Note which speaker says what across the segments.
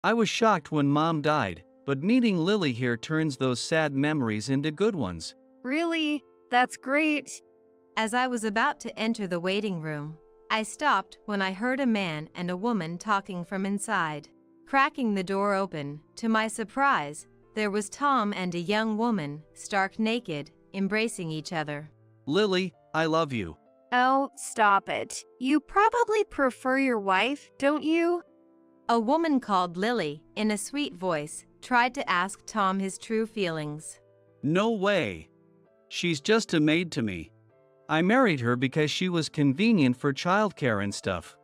Speaker 1: I was shocked when Mom died, but meeting Lily here turns those sad memories into good ones.
Speaker 2: Really? That's great.
Speaker 3: As I was about to enter the waiting room, I stopped when I heard a man and a woman talking from inside. Cracking the door open, to my surprise, there was Tom and a young woman, stark naked, embracing each other.
Speaker 1: Lily, I love you.
Speaker 2: Oh, stop it. You probably prefer your wife, don't you?
Speaker 3: A woman called Lily, in a sweet voice, tried to ask Tom his true feelings.
Speaker 1: No way. She's just a maid to me. I married her because she was convenient for childcare and stuff.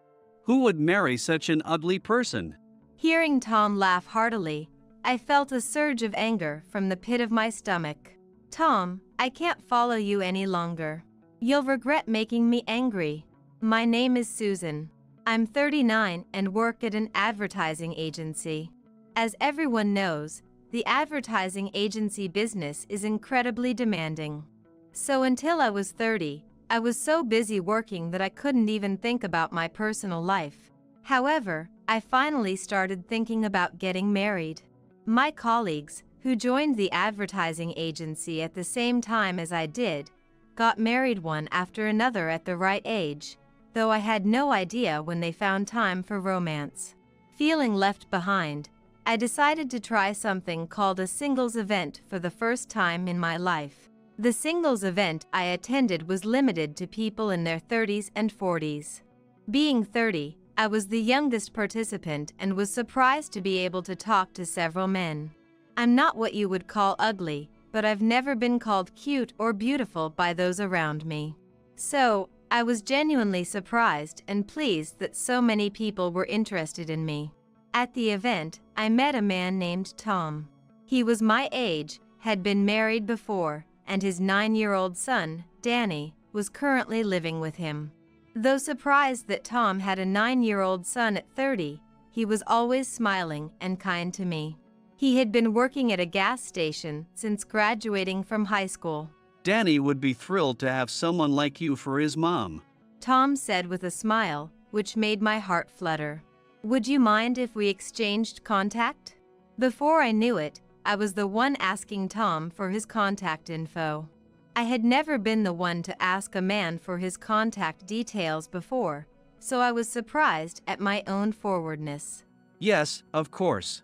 Speaker 1: Who would marry such an ugly person?
Speaker 3: Hearing Tom laugh heartily, I felt a surge of anger from the pit of my stomach. Tom, I can't follow you any longer. You'll regret making me angry. My name is Susan. I'm 39 and work at an advertising agency. As everyone knows, the advertising agency business is incredibly demanding. So until I was 30, I was so busy working that I couldn't even think about my personal life. However, I finally started thinking about getting married. My colleagues, who joined the advertising agency at the same time as I did, got married one after another at the right age, though I had no idea when they found time for romance. Feeling left behind, I decided to try something called a singles event for the first time in my life. The singles event I attended was limited to people in their 30s and 40s. Being 30, I was the youngest participant and was surprised to be able to talk to several men. I'm not what you would call ugly, but I've never been called cute or beautiful by those around me. So, I was genuinely surprised and pleased that so many people were interested in me. At the event, I met a man named Tom. He was my age, had been married before, and his 9-year-old son, Danny, was currently living with him. Though surprised that Tom had a 9-year-old son at 30, he was always smiling and kind to me. He had been working at a gas station since graduating from high school.
Speaker 1: Danny would be thrilled to have someone like you for his mom.
Speaker 3: Tom said with a smile, which made my heart flutter. Would you mind if we exchanged contact? Before I knew it, I was the one asking Tom for his contact info. I had never been the one to ask a man for his contact details before, so I was surprised at my own forwardness.
Speaker 1: Yes, of course.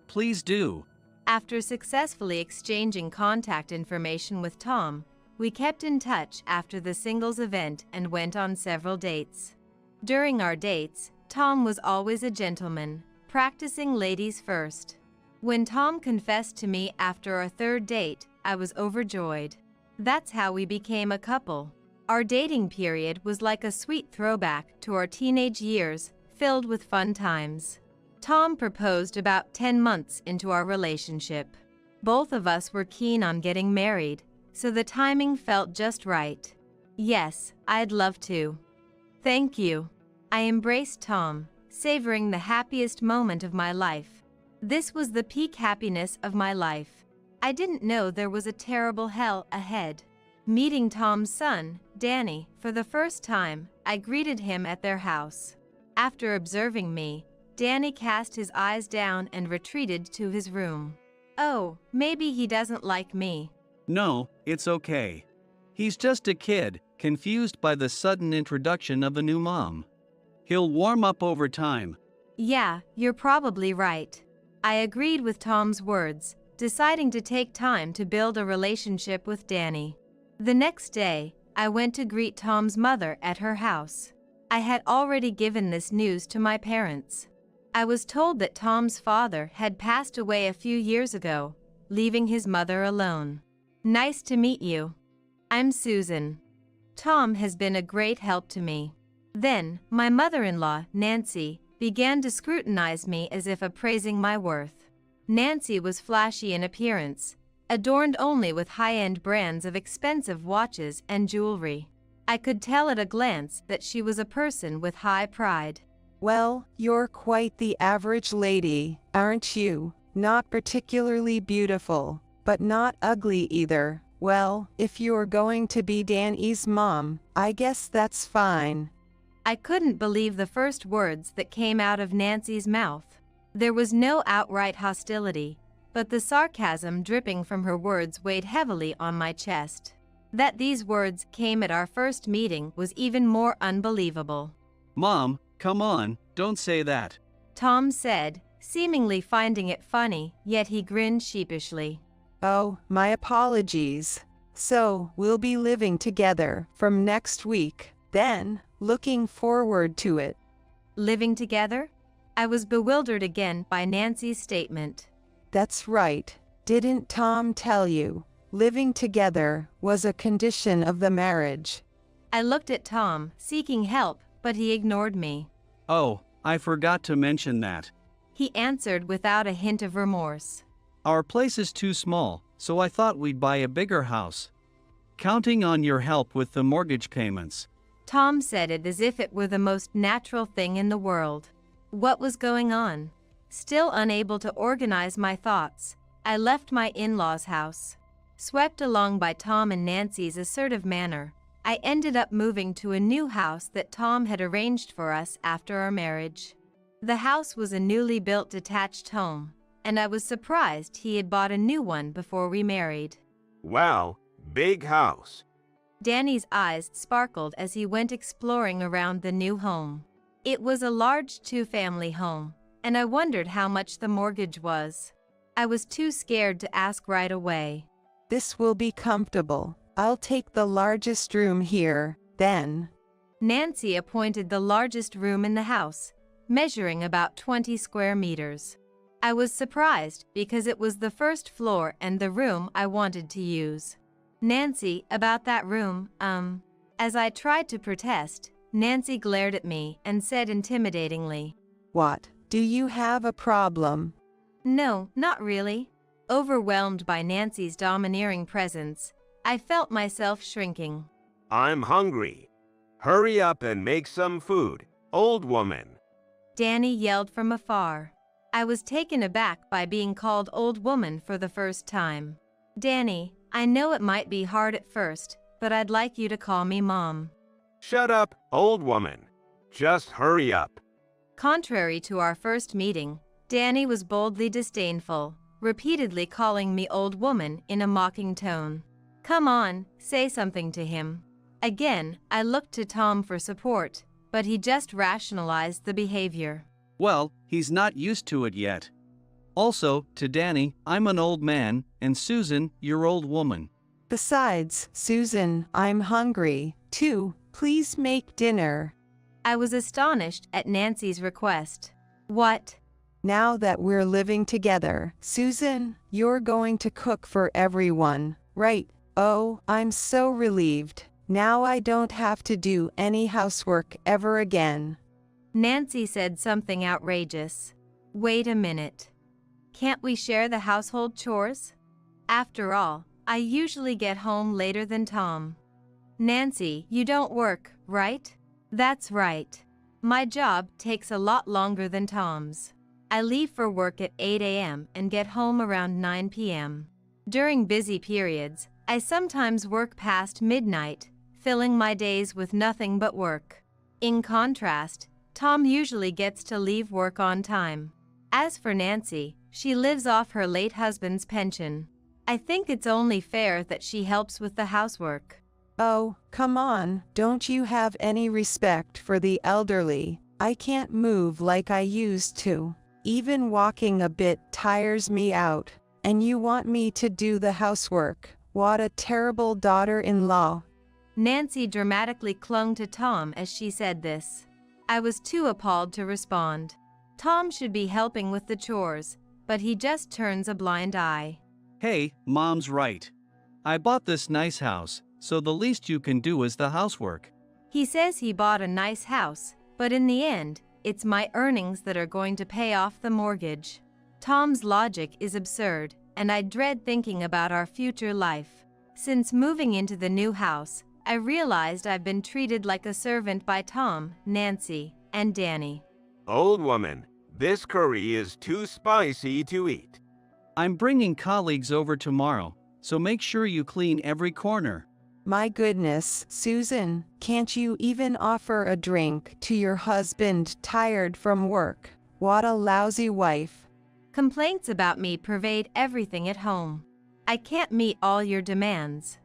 Speaker 1: Please do.
Speaker 3: After successfully exchanging contact information with Tom, we kept in touch after the singles event and went on several dates. During our dates, Tom was always a gentleman, practicing ladies first. When Tom confessed to me after our third date, I was overjoyed. That's how we became a couple. Our dating period was like a sweet throwback to our teenage years, filled with fun times. Tom proposed about 10 months into our relationship. Both of us were keen on getting married, so the timing felt just right. Yes, I'd love to. Thank you. I embraced Tom, savoring the happiest moment of my life. This was the peak happiness of my life. I didn't know there was a terrible hell ahead. Meeting Tom's son, Danny, for the first time, I greeted him at their house. After observing me, Danny cast his eyes down and retreated to his room. Oh, maybe he doesn't like me.
Speaker 1: No, it's okay. He's just a kid, confused by the sudden introduction of a new mom. He'll warm up over time.
Speaker 3: Yeah, you're probably right. I agreed with Tom's words, deciding to take time to build a relationship with Danny. The next day, I went to greet Tom's mother at her house. I had already given this news to my parents. I was told that Tom's father had passed away a few years ago, leaving his mother alone. Nice to meet you. I'm Susan. Tom has been a great help to me. Then, my mother-in-law, Nancy, began to scrutinize me as if appraising my worth. Nancy was flashy in appearance, adorned only with high-end brands of expensive watches and jewelry. I could tell at a glance that she was a person with high pride.
Speaker 4: Well, you're quite the average lady, aren't you? Not particularly beautiful, but not ugly either. Well, if you're going to be Danny's mom, I guess that's fine.
Speaker 3: I couldn't believe the first words that came out of Nancy's mouth. There was no outright hostility, but the sarcasm dripping from her words weighed heavily on my chest. That these words came at our first meeting was even more unbelievable.
Speaker 1: Mom, come on, don't say that.
Speaker 3: Tom said, seemingly finding it funny, yet he grinned sheepishly.
Speaker 4: Oh, my apologies. So, we'll be living together from next week, then, looking forward to it.
Speaker 3: Living together? I was bewildered again by Nancy's statement.
Speaker 4: That's right. Didn't Tom tell you? Living together was a condition of the marriage.
Speaker 3: I looked at Tom, seeking help, but he ignored me.
Speaker 1: Oh, I forgot to mention that.
Speaker 3: He answered without a hint of remorse.
Speaker 1: Our place is too small, so I thought we'd buy a bigger house. Counting on your help with the mortgage payments.
Speaker 3: Tom said it as if it were the most natural thing in the world. What was going on? Still unable to organize my thoughts, I left my in-laws' house. Swept along by Tom and Nancy's assertive manner, I ended up moving to a new house that Tom had arranged for us after our marriage. The house was a newly built detached home, and I was surprised he had bought a new one before we married.
Speaker 5: Wow, big house.
Speaker 3: Danny's eyes sparkled as he went exploring around the new home. It was a large two-family home, and I wondered how much the mortgage was. I was too scared to ask right away.
Speaker 4: This will be comfortable. I'll take the largest room here, then.
Speaker 3: Nancy appointed the largest room in the house, measuring about 20 square meters. I was surprised because it was the first floor and the room I wanted to use. Nancy, about that room, As I tried to protest, Nancy glared at me and said intimidatingly,
Speaker 4: What? Do you have a problem?
Speaker 3: No, not really. Overwhelmed by Nancy's domineering presence, I felt myself shrinking.
Speaker 5: I'm hungry. Hurry up and make some food, old woman.
Speaker 3: Danny yelled from afar. I was taken aback by being called old woman for the first time. Danny, I know it might be hard at first, but I'd like you to call me Mom.
Speaker 5: Shut up, old woman. Just hurry up.
Speaker 3: Contrary to our first meeting, Danny was boldly disdainful, repeatedly calling me old woman in a mocking tone. Come on, say something to him. Again, I looked to Tom for support, but he just rationalized the behavior.
Speaker 1: Well, he's not used to it yet. Also, to Danny, I'm an old man, and Susan, you're old woman.
Speaker 4: Besides, Susan, I'm hungry, too. Please make dinner.
Speaker 3: I was astonished at Nancy's request. What?
Speaker 4: Now that we're living together, Susan, you're going to cook for everyone, right? Oh, I'm so relieved. Now I don't have to do any housework ever again.
Speaker 3: Nancy said something outrageous. Wait a minute. Can't we share the household chores? After all, I usually get home later than Tom. Nancy, you don't work, right? That's right. My job takes a lot longer than Tom's. I leave for work at 8 a.m. and get home around 9 p.m. During busy periods, I sometimes work past midnight, filling my days with nothing but work. In contrast, Tom usually gets to leave work on time. As for Nancy, she lives off her late husband's pension. I think it's only fair that she helps with the housework.
Speaker 4: Oh, come on, don't you have any respect for the elderly? I can't move like I used to. Even walking a bit tires me out. And you want me to do the housework? What a terrible daughter-in-law.
Speaker 3: Nancy dramatically clung to Tom as she said this. I was too appalled to respond. Tom should be helping with the chores, but he just turns a blind eye.
Speaker 1: Hey, Mom's right. I bought this nice house, so the least you can do is the housework.
Speaker 3: He says he bought a nice house, but in the end, it's my earnings that are going to pay off the mortgage. Tom's logic is absurd, and I dread thinking about our future life. Since moving into the new house, I realized I've been treated like a servant by Tom, Nancy, and Danny.
Speaker 5: Old woman, this curry is too spicy to eat.
Speaker 1: I'm bringing colleagues over tomorrow, so make sure you clean every corner.
Speaker 4: My goodness, Susan, can't you even offer a drink to your husband tired from work? What a lousy wife.
Speaker 3: Complaints about me pervade everything at home. I can't meet all your demands.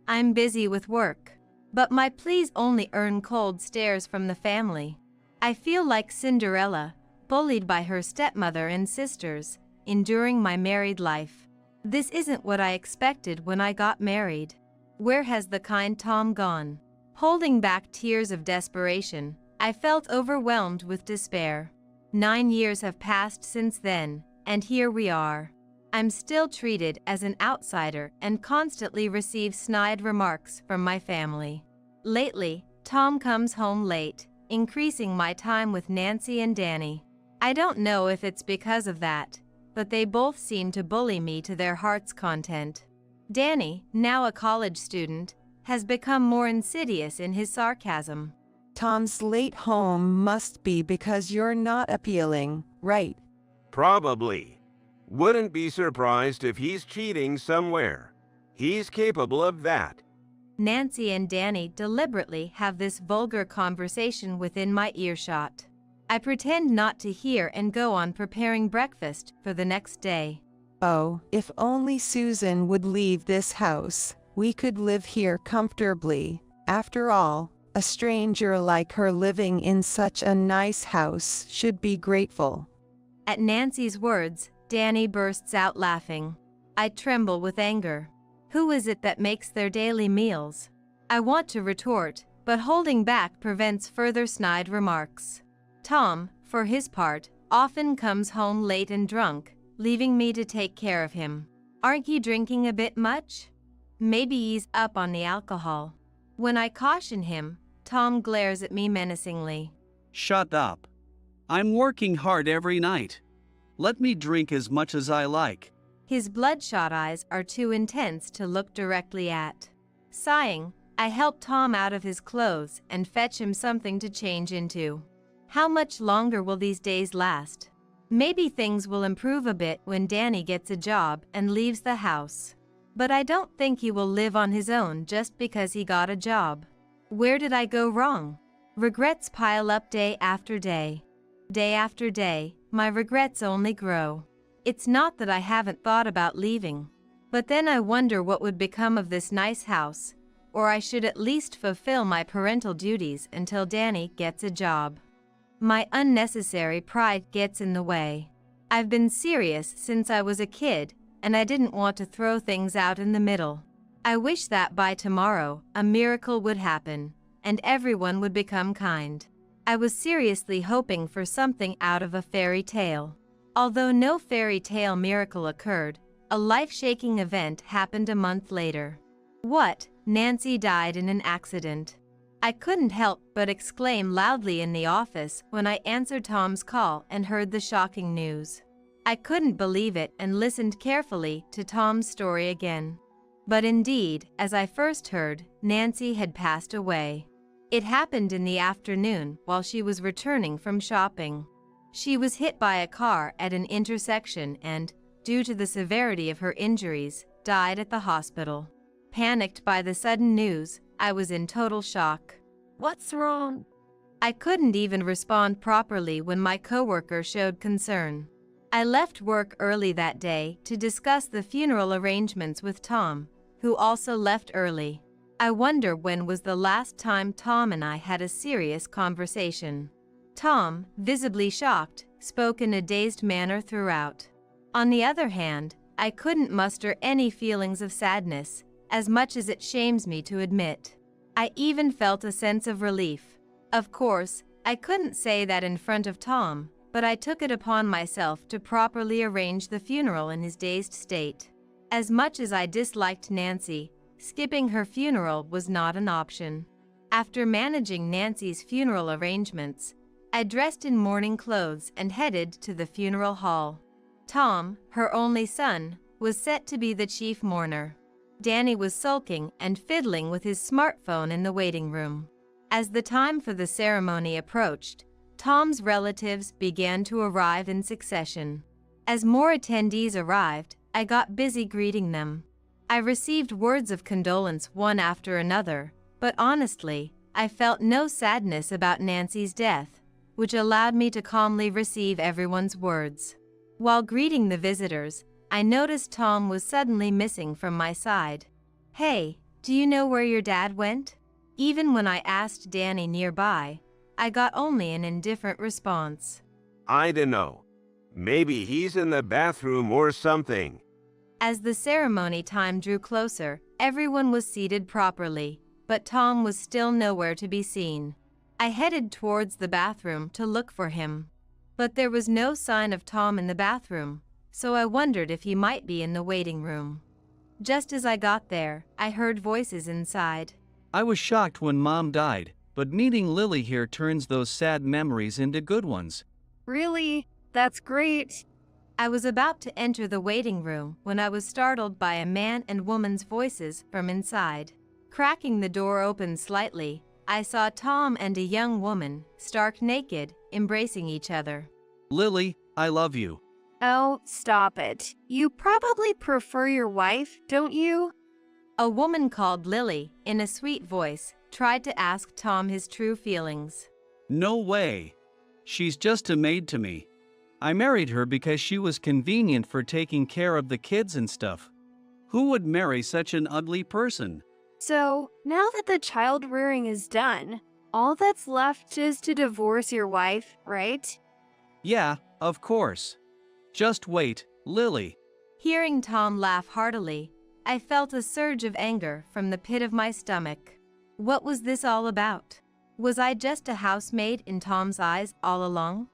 Speaker 3: I'm busy with work. But my pleas only earn cold stares from the family. I feel like Cinderella, bullied by her stepmother and sisters, enduring my married life. This isn't what I expected when I got married. Where has the kind Tom gone? Holding back tears of desperation, I felt overwhelmed with despair. 9 years have passed since then, and here we are. I'm still treated as an outsider and constantly receive snide remarks from my family. Lately, Tom comes home late, increasing my time with Nancy and Danny. I don't know if it's because of that, but they both seem to bully me to their heart's content. Danny, now a college student, has become more insidious in his sarcasm.
Speaker 4: Tom's late home must be because you're not appealing, right?
Speaker 5: Probably. Wouldn't be surprised if he's cheating somewhere. He's capable of that.
Speaker 3: Nancy and Danny deliberately have this vulgar conversation within my earshot. I pretend not to hear and go on preparing breakfast for the next day.
Speaker 4: Oh, if only Susan would leave this house, we could live here comfortably. After all, a stranger like her living in such a nice house should be grateful.
Speaker 3: At Nancy's words, Danny bursts out laughing. I tremble with anger. Who is it that makes their daily meals? I want to retort, but holding back prevents further snide remarks. Tom, for his part, often comes home late and drunk, leaving me to take care of him. Aren't you drinking a bit much? Maybe he's up on the alcohol. When I caution him, Tom glares at me menacingly.
Speaker 1: Shut up. I'm working hard every night. Let me drink as much as I like.
Speaker 3: His bloodshot eyes are too intense to look directly at. Sighing, I help Tom out of his clothes and fetch him something to change into. How much longer will these days last? Maybe things will improve a bit when Danny gets a job and leaves the house. But I don't think he will live on his own just because he got a job. Where did I go wrong? Regrets pile up day after day. Day after day, my regrets only grow. It's not that I haven't thought about leaving, but then I wonder what would become of this nice house, or I should at least fulfill my parental duties until Danny gets a job. My unnecessary pride gets in the way. I've been serious since I was a kid, and I didn't want to throw things out in the middle. I wish that by tomorrow, a miracle would happen, and everyone would become kind. I was seriously hoping for something out of a fairy tale. Although no fairy tale miracle occurred, a life-shaking event happened a month later. What? Nancy died in an accident. I couldn't help but exclaim loudly in the office when I answered Tom's call and heard the shocking news. I couldn't believe it and listened carefully to Tom's story again. But indeed, as I first heard, Nancy had passed away. It happened in the afternoon while she was returning from shopping. She was hit by a car at an intersection and, due to the severity of her injuries, died at the hospital. Panicked by the sudden news, I was in total shock. What's wrong? I couldn't even respond properly when my coworker showed concern. I left work early that day to discuss the funeral arrangements with Tom, who also left early. I wonder when was the last time Tom and I had a serious conversation. Tom, visibly shocked, spoke in a dazed manner throughout. On the other hand, I couldn't muster any feelings of sadness, as much as it shames me to admit. I even felt a sense of relief. Of course, I couldn't say that in front of Tom, but I took it upon myself to properly arrange the funeral in his dazed state. As much as I disliked Nancy, skipping her funeral was not an option. After managing Nancy's funeral arrangements, I dressed in mourning clothes and headed to the funeral hall. Tom, her only son, was set to be the chief mourner. Danny was sulking and fiddling with his smartphone in the waiting room. As the time for the ceremony approached, Tom's relatives began to arrive in succession. As more attendees arrived, I got busy greeting them. I received words of condolence one after another, but honestly, I felt no sadness about Nancy's death, which allowed me to calmly receive everyone's words. While greeting the visitors, I noticed Tom was suddenly missing from my side. "Hey, do you know where your dad went?" Even when I asked Danny nearby, I got only an indifferent response.
Speaker 5: I dunno. Maybe he's in the bathroom or something.
Speaker 3: As the ceremony time drew closer, everyone was seated properly, but Tom was still nowhere to be seen. I headed towards the bathroom to look for him. But there was no sign of Tom in the bathroom, so I wondered if he might be in the waiting room. Just as I got there, I heard voices inside.
Speaker 1: I was shocked when Mom died, but meeting Lily here turns those sad memories into good ones.
Speaker 2: Really? That's great.
Speaker 3: I was about to enter the waiting room when I was startled by a man and woman's voices from inside. Cracking the door open slightly, I saw Tom and a young woman, stark naked, embracing each other.
Speaker 1: Lily, I love you.
Speaker 2: Oh, stop it. You probably prefer your wife, don't you?
Speaker 3: A woman called Lily, in a sweet voice, tried to ask Tom his true feelings.
Speaker 1: No way. She's just a maid to me. I married her because she was convenient for taking care of the kids and stuff. Who would marry such an ugly person?
Speaker 2: So, now that the child rearing is done, all that's left is to divorce your wife, right?
Speaker 1: Yeah, of course. Just wait, Lily.
Speaker 3: Hearing Tom laugh heartily, I felt a surge of anger from the pit of my stomach. What was this all about? Was I just a housemaid in Tom's eyes all along?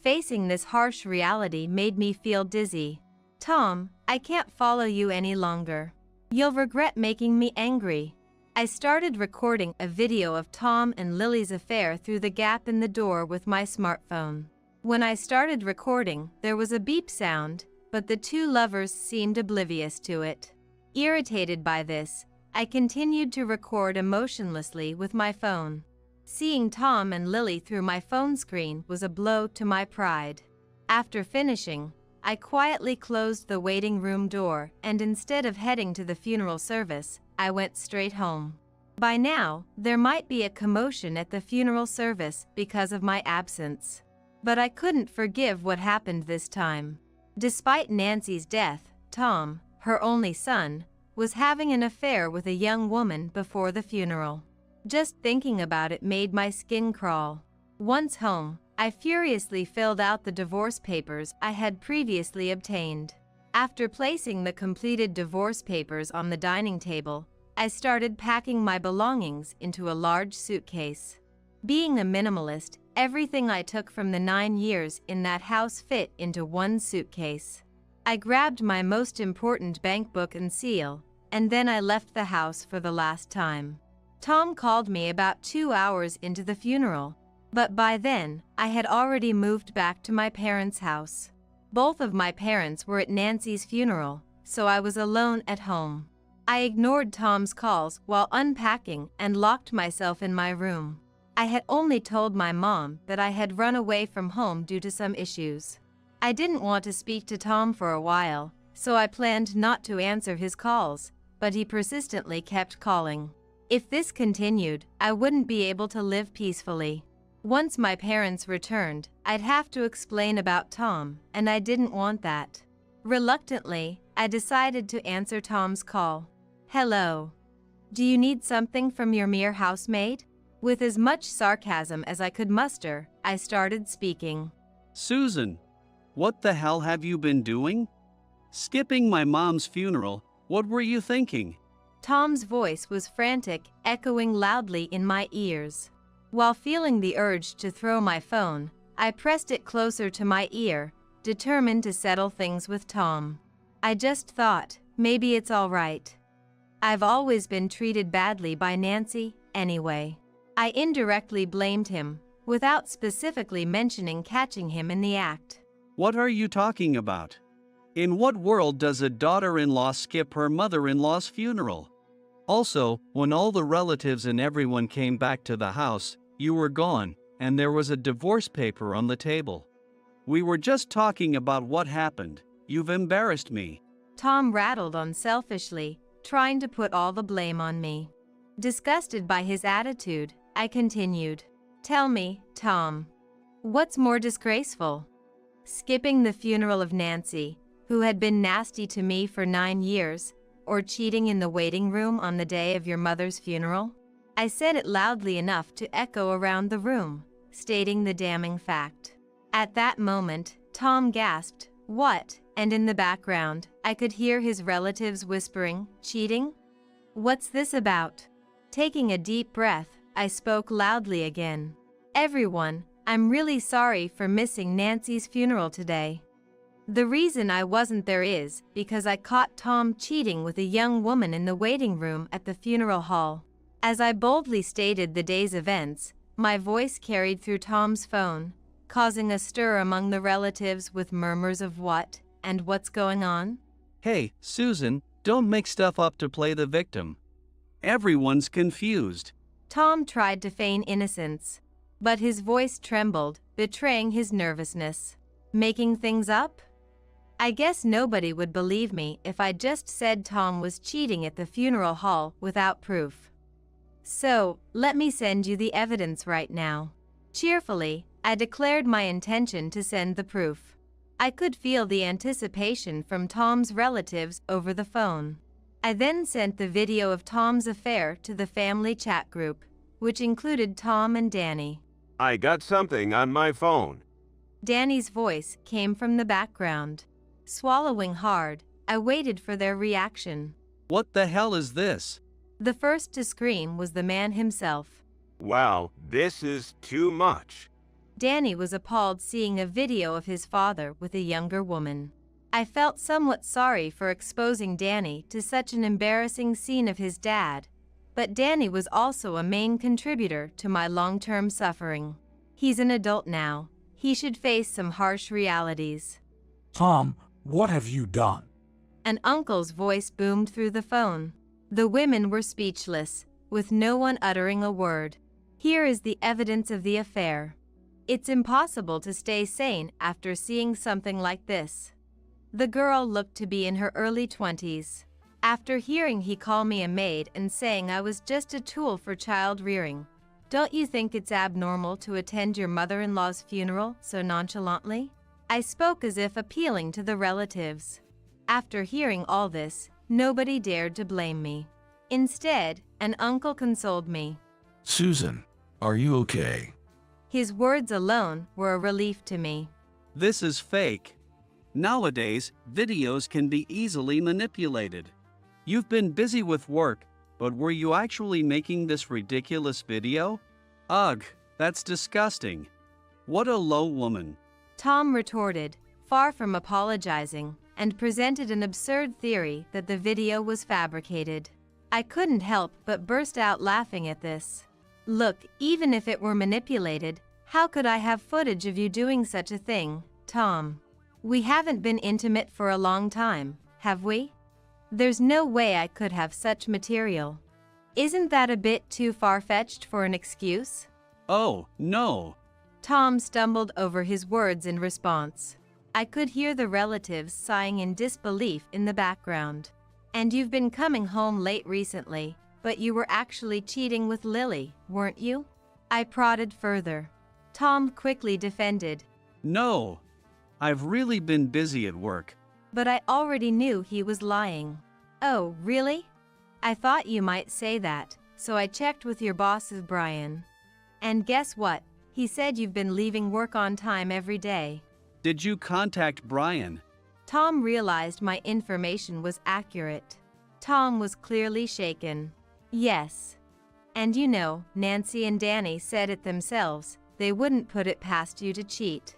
Speaker 3: Facing this harsh reality made me feel dizzy. "Tom, I can't follow you any longer. You'll regret making me angry." I started recording a video of Tom and Lily's affair through the gap in the door with my smartphone. When I started recording, there was a beep sound, but the two lovers seemed oblivious to it. Irritated by this, I continued to record emotionlessly with my phone. Seeing Tom and Lily through my phone screen was a blow to my pride. After finishing, I quietly closed the waiting room door, and instead of heading to the funeral service, I went straight home. By now, there might be a commotion at the funeral service because of my absence. But I couldn't forgive what happened this time. Despite Nancy's death, Tom, her only son, was having an affair with a young woman before the funeral. Just thinking about it made my skin crawl. Once home, I furiously filled out the divorce papers I had previously obtained. After placing the completed divorce papers on the dining table, I started packing my belongings into a large suitcase. Being a minimalist, everything I took from the 9 years in that house fit into one suitcase. I grabbed my most important bank book and seal, and then I left the house for the last time. Tom called me about 2 hours into the funeral, but by then, I had already moved back to my parents' house. Both of my parents were at Nancy's funeral, so I was alone at home. I ignored Tom's calls while unpacking and locked myself in my room. I had only told my mom that I had run away from home due to some issues. I didn't want to speak to Tom for a while, so I planned not to answer his calls, but he persistently kept calling. If this continued, I wouldn't be able to live peacefully. Once my parents returned, I'd have to explain about Tom, and I didn't want that. Reluctantly, I decided to answer Tom's call. "Hello. Do you need something from your mere housemaid?" With as much sarcasm as I could muster, I started speaking.
Speaker 1: Susan, what the hell have you been doing? Skipping my mom's funeral, what were you thinking?
Speaker 3: Tom's voice was frantic, echoing loudly in my ears. While feeling the urge to throw my phone, I pressed it closer to my ear, determined to settle things with Tom. I just thought, maybe it's all right. I've always been treated badly by Nancy, anyway. I indirectly blamed him, without specifically mentioning catching him in the act.
Speaker 1: What are you talking about? In what world does a daughter-in-law skip her mother-in-law's funeral? Also, when all the relatives and everyone came back to the house, you were gone, and there was a divorce paper on the table. We were just talking about what happened. You've embarrassed me.
Speaker 3: Tom rattled on selfishly, trying to put all the blame on me. Disgusted by his attitude, I continued. "Tell me, Tom, What's more disgraceful? Skipping the funeral of Nancy, who had been nasty to me for 9 years, or cheating in the waiting room on the day of your mother's funeral? I said it loudly enough to echo around the room, stating the damning fact. At that moment, Tom gasped, "What?" And in the background, I could hear his relatives whispering, "Cheating? What's this about?" Taking a deep breath, I spoke loudly again. "Everyone, I'm really sorry for missing Nancy's funeral today. The reason I wasn't there is because I caught Tom cheating with a young woman in the waiting room at the funeral hall." As I boldly stated the day's events, my voice carried through Tom's phone, causing a stir among the relatives with murmurs of what and what's going on.
Speaker 1: Hey, Susan, don't make stuff up to play the victim. Everyone's confused.
Speaker 3: Tom tried to feign innocence, but his voice trembled, betraying his nervousness. Making things up? I guess nobody would believe me if I just said Tom was cheating at the funeral hall without proof. So, let me send you the evidence right now. Cheerfully, I declared my intention to send the proof. I could feel the anticipation from Tom's relatives over the phone. I then sent the video of Tom's affair to the family chat group, which included Tom and Danny.
Speaker 5: I got something on my phone.
Speaker 3: Danny's voice came from the background. Swallowing hard, I waited for their reaction.
Speaker 1: What the hell is this?
Speaker 3: The first to scream was the man himself.
Speaker 5: Wow, this is too much.
Speaker 3: Danny was appalled seeing a video of his father with a younger woman. I felt somewhat sorry for exposing Danny to such an embarrassing scene of his dad, but Danny was also a main contributor to my long-term suffering. He's an adult now. He should face some harsh realities.
Speaker 6: Tom, what have you done?
Speaker 3: An uncle's voice boomed through the phone. The women were speechless, with no one uttering a word. Here is the evidence of the affair. It's impossible to stay sane after seeing something like this. The girl looked to be in her early 20s. After hearing he call me a maid and saying I was just a tool for child rearing, don't you think it's abnormal to attend your mother-in-law's funeral so nonchalantly? I spoke as if appealing to the relatives. After hearing all this, nobody dared to blame me. Instead, an uncle consoled me.
Speaker 6: Susan, are you okay?
Speaker 3: His words alone were a relief to me.
Speaker 1: This is fake. Nowadays, videos can be easily manipulated. You've been busy with work, but were you actually making this ridiculous video? Ugh, that's disgusting. What a low woman.
Speaker 3: Tom retorted, far from apologizing, and presented an absurd theory that the video was fabricated. I couldn't help but burst out laughing at this. Look, even if it were manipulated, how could I have footage of you doing such a thing, Tom? We haven't been intimate for a long time, have we? There's no way I could have such material. Isn't that a bit too far-fetched for an excuse?
Speaker 1: Oh, no.
Speaker 3: Tom stumbled over his words in response. I could hear the relatives sighing in disbelief in the background. And you've been coming home late recently, but you were actually cheating with Lily, weren't you? I prodded further. Tom quickly defended.
Speaker 1: No. I've really been busy at work.
Speaker 3: But I already knew he was lying. Oh, really? I thought you might say that, so I checked with your boss, Brian. And guess what? He said you've been leaving work on time every day.
Speaker 1: Did you contact Brian?
Speaker 3: Tom realized my information was accurate. Tom was clearly shaken. Yes. And you know, Nancy and Danny said it themselves, they wouldn't put it past you to cheat.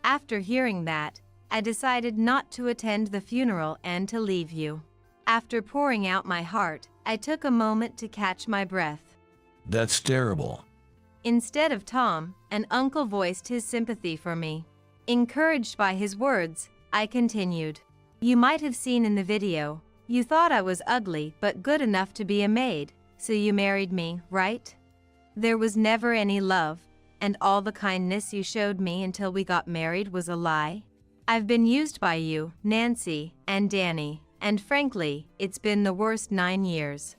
Speaker 3: After hearing that, I decided not to attend the funeral and to leave you. After pouring out my heart, I took a moment to catch my breath.
Speaker 6: That's terrible.
Speaker 3: Instead of Tom, an uncle voiced his sympathy for me. Encouraged by his words, I continued. You might have seen in the video, you thought I was ugly but good enough to be a maid, so you married me, right? There was never any love, and all the kindness you showed me until we got married was a lie. I've been used by you, Nancy, and Danny, and frankly, it's been the worst 9 years.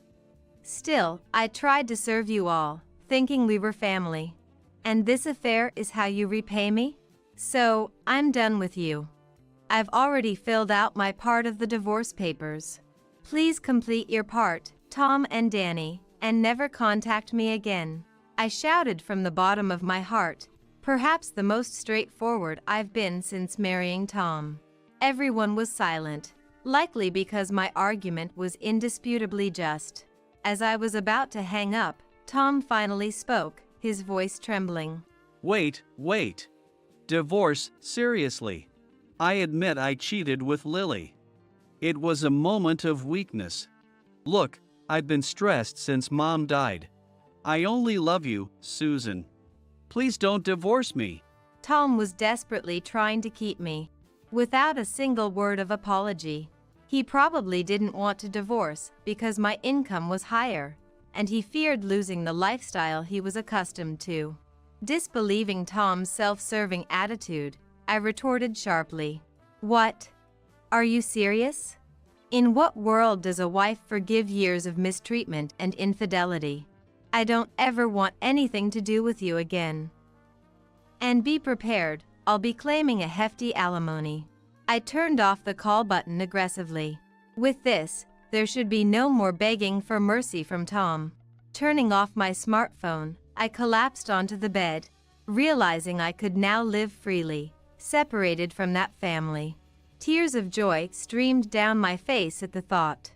Speaker 3: Still, I tried to serve you all, thinking we were family. And this affair is how you repay me? So, I'm done with you. I've already filled out my part of the divorce papers. Please complete your part, Tom and Danny, and never contact me again. I shouted from the bottom of my heart, perhaps the most straightforward I've been since marrying Tom. Everyone was silent, likely because my argument was indisputably just. As I was about to hang up, Tom finally spoke, his voice trembling.
Speaker 1: Wait. Divorce, seriously. I admit I cheated with Lily. It was a moment of weakness. Look, I've been stressed since Mom died. I only love you, Susan. Please don't divorce me.
Speaker 3: Tom was desperately trying to keep me, without a single word of apology. He probably didn't want to divorce because my income was higher, and he feared losing the lifestyle he was accustomed to. Disbelieving Tom's self-serving attitude, I retorted sharply. What? Are you serious? In what world does a wife forgive years of mistreatment and infidelity? I don't ever want anything to do with you again. And be prepared, I'll be claiming a hefty alimony. I turned off the call button aggressively. With this, there should be no more begging for mercy from Tom. Turning off my smartphone, I collapsed onto the bed, realizing I could now live freely, separated from that family. Tears of joy streamed down my face at the thought.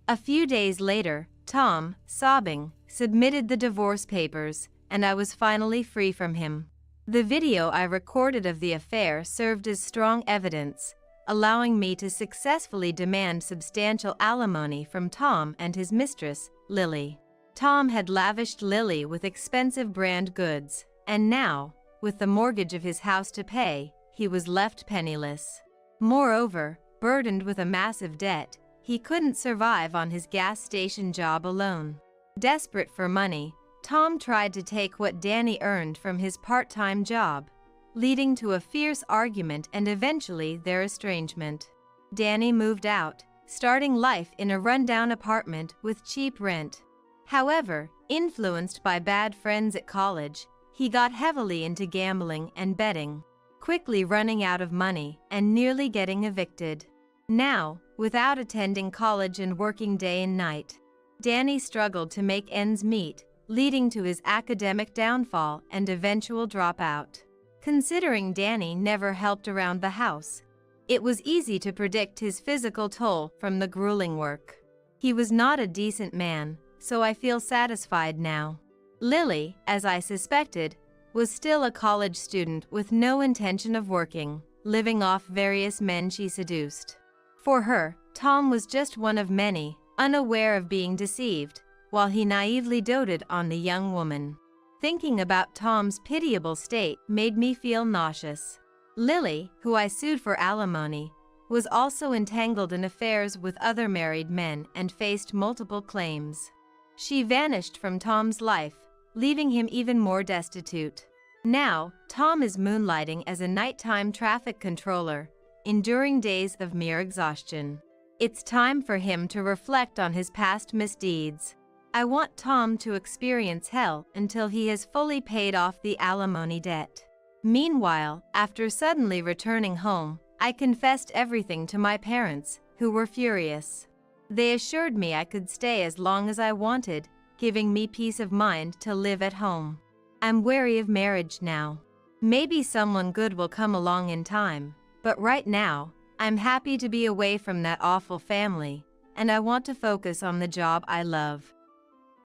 Speaker 3: A few days later, Tom, sobbing, submitted the divorce papers, and I was finally free from him. The video I recorded of the affair served as strong evidence, allowing me to successfully demand substantial alimony from Tom and his mistress, Lily. Tom had lavished Lily with expensive brand goods, and now, with the mortgage of his house to pay, he was left penniless. Moreover, burdened with a massive debt, he couldn't survive on his gas station job alone. Desperate for money, Tom tried to take what Danny earned from his part-time job, leading to a fierce argument and eventually their estrangement. Danny moved out, starting life in a rundown apartment with cheap rent. However, influenced by bad friends at college, he got heavily into gambling and betting, quickly running out of money and nearly getting evicted. Now, without attending college and working day and night, Danny struggled to make ends meet, leading to his academic downfall and eventual dropout. Considering Danny never helped around the house, it was easy to predict his physical toll from the grueling work. He was not a decent man, so I feel satisfied now. Lily, as I suspected, was still a college student with no intention of working, living off various men she seduced. For her, Tom was just one of many, unaware of being deceived, while he naively doted on the young woman. Thinking about Tom's pitiable state made me feel nauseous. Lily, who I sued for alimony, was also entangled in affairs with other married men and faced multiple claims. She vanished from Tom's life, leaving him even more destitute. Now, Tom is moonlighting as a nighttime traffic controller, enduring days of mere exhaustion. It's time for him to reflect on his past misdeeds. I want Tom to experience hell until he has fully paid off the alimony debt. Meanwhile, after suddenly returning home, I confessed everything to my parents, who were furious. They assured me I could stay as long as I wanted, giving me peace of mind to live at home. I'm wary of marriage now. Maybe someone good will come along in time, but right now, I'm happy to be away from that awful family, and I want to focus on the job I love.